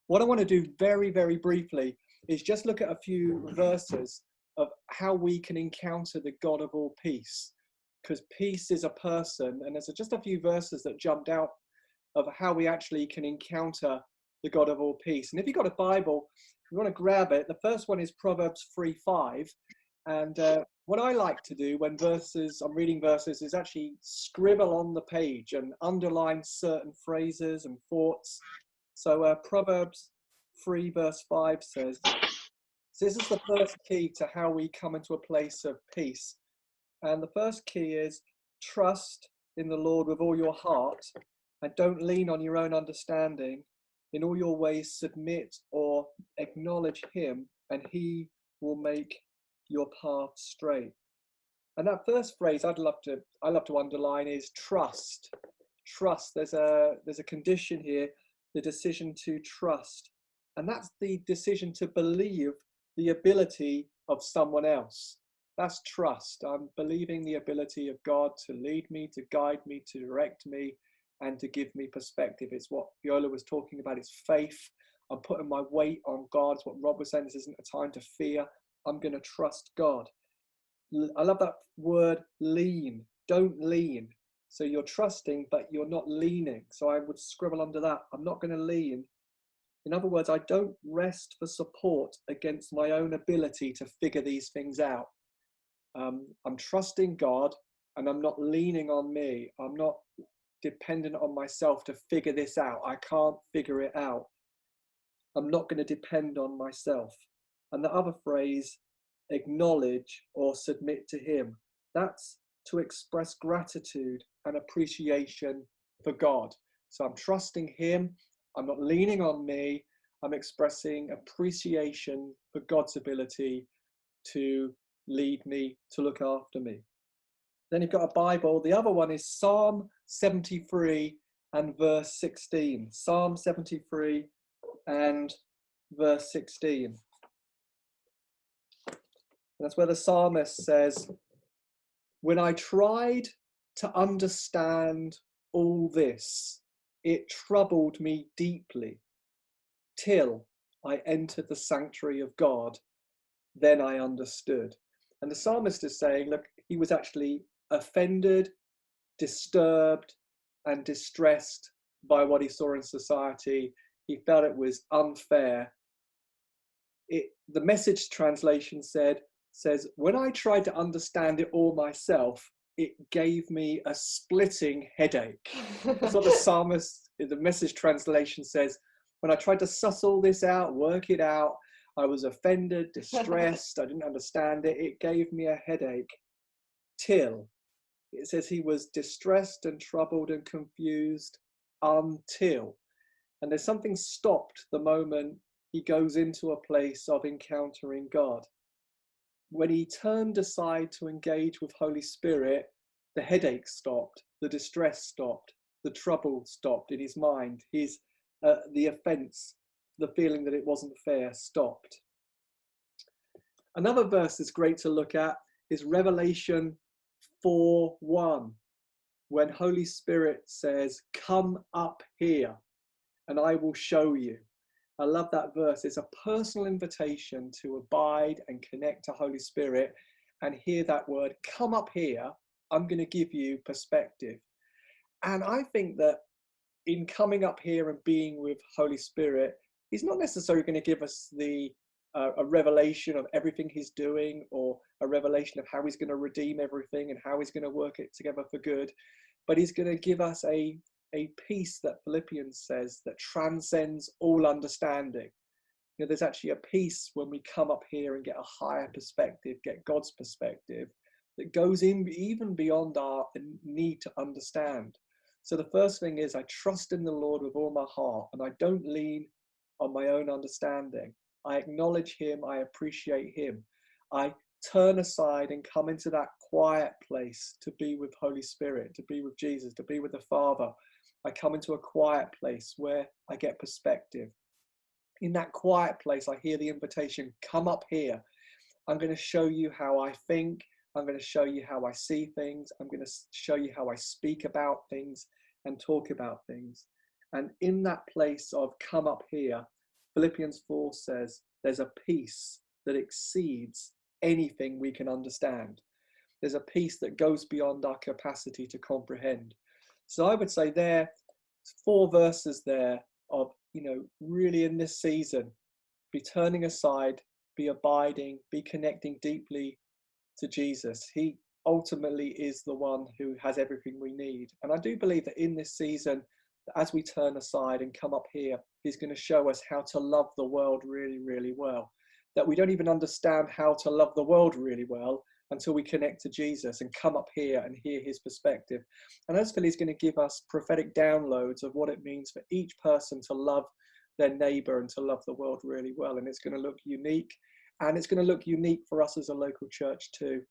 What I want to do very, very briefly is just look at a few verses of how we can encounter the God of all peace, because peace is a person, and there's just a few verses that jumped out of how we actually can encounter the God of all peace. And if you've got a Bible, if you want to grab it, the first one is Proverbs 3:5. And what I like to do when I'm reading verses is actually scribble on the page and underline certain phrases and thoughts. So Proverbs 3 verse 5 says, so this is the first key to how we come into a place of peace. And the first key is trust in the Lord with all your heart and don't lean on your own understanding. In all your ways, submit or acknowledge him and he will make your path straight. And that first phrase I love to underline is trust. Trust. There's a condition here, the decision to trust. And that's the decision to believe the ability of someone else. That's trust. I'm believing the ability of God to lead me, to guide me, to direct me, and to give me perspective. It's what Viola was talking about. It's faith. I'm putting my weight on God. It's what Rob was saying. This isn't a time to fear. I'm going to trust God. I love that word lean. Don't lean. So you're trusting, but you're not leaning. So I would scribble under that. I'm not going to lean. In other words, I don't rest for support against my own ability to figure these things out. I'm trusting God and I'm not leaning on me. I'm not dependent on myself to figure this out. I can't figure it out. I'm not going to depend on myself. And the other phrase, acknowledge or submit to him. That's to express gratitude and appreciation for God. So I'm trusting him. I'm not leaning on me. I'm expressing appreciation for God's ability to lead me, to look after me. Then you've got a Bible. The other one is Psalm 73 and verse 16. Psalm 73 and verse 16. And that's where the psalmist says, when I tried to understand all this, it troubled me deeply till I entered the sanctuary of God. Then I understood. And the psalmist is saying, look, he was actually offended, disturbed, and distressed by what he saw in society. He felt it was unfair. The Message translation says, when I tried to understand it all myself, it gave me a splitting headache. That's what the Message translation says. When I tried to suss all this out, work it out, I was offended, distressed, I didn't understand it. It gave me a headache. Till, it says he was distressed and troubled and confused until. And there's something stopped the moment he goes into a place of encountering God. When he turned aside to engage with Holy Spirit, the headache stopped, the distress stopped, the trouble stopped in his mind. The offense, the feeling that it wasn't fair stopped. Another verse that's great to look at is Revelation 4:1, when Holy Spirit says, come up here and I will show you. I love that verse. It's a personal invitation to abide and connect to Holy Spirit and hear that word, come up here, I'm going to give you perspective. And I think that in coming up here and being with Holy Spirit, he's not necessarily going to give us a revelation of everything he's doing or a revelation of how he's going to redeem everything and how he's going to work it together for good. But he's going to give us a peace that Philippians says that transcends all understanding. You know, there's actually a peace when we come up here and get a higher perspective, get God's perspective that goes in even beyond our need to understand. So the first thing is I trust in the Lord with all my heart and I don't lean on my own understanding. I acknowledge him, I appreciate him. I turn aside and come into that quiet place to be with Holy Spirit, to be with Jesus, to be with the Father. I come into a quiet place where I get perspective. In that quiet place, I hear the invitation, come up here. I'm going to show you how I think. I'm going to show you how I see things. I'm going to show you how I speak about things and talk about things. And in that place of come up here, Philippians 4 says there's a peace that exceeds anything we can understand. There's a peace that goes beyond our capacity to comprehend. So I would say there, 4 verses there of, really in this season, be turning aside, be abiding, be connecting deeply to Jesus. He ultimately is the one who has everything we need. And I do believe that in this season, as we turn aside and come up here, he's going to show us how to love the world really, really well. That we don't even understand how to love the world really well until we connect to Jesus and come up here and hear his perspective. And hopefully he's going to give us prophetic downloads of what it means for each person to love their neighbor and to love the world really well. And it's going to look unique. And it's going to look unique for us as a local church too.